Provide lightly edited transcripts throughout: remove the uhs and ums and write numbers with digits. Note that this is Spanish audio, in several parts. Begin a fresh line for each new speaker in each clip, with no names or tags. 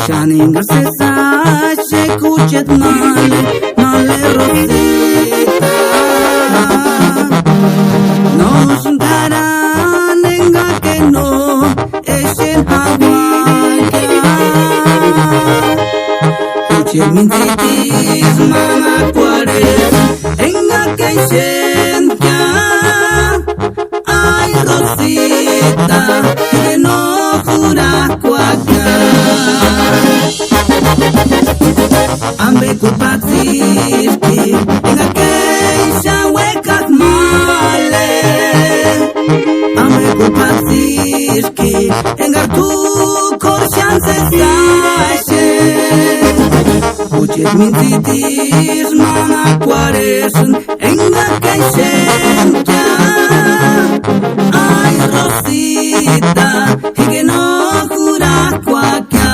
Shaninga se sace kuchet male rosita. No sundaran enga que no echen hawaii. Kuchet mintitis mana cuares enga que echen ay rosita que no jura cuaca. Ambe culpatzirki en aquella huecas male. Ambe culpatzirki en tu corchan se sache. Uchet mintitis mana cuaresen en aquella ay rosita y que no jura cuaca.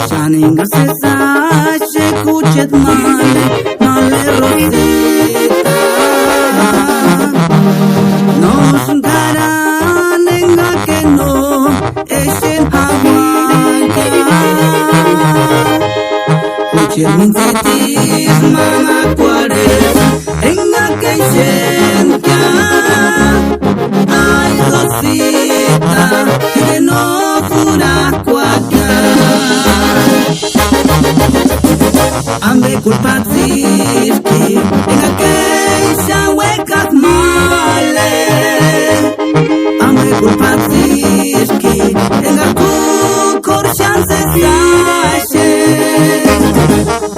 Shaninga se sace kuchet male rosita. No sundaran enga que no echen hawaii. Kuchet mintitis mana cuares enga que echen ay rosita que no jura cuaca. Ambe culpatzirki en aquella huecas male. Ambe culpatzirki en tu corchan se sache.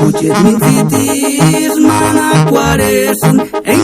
Uchet mintitis mana cuaresen en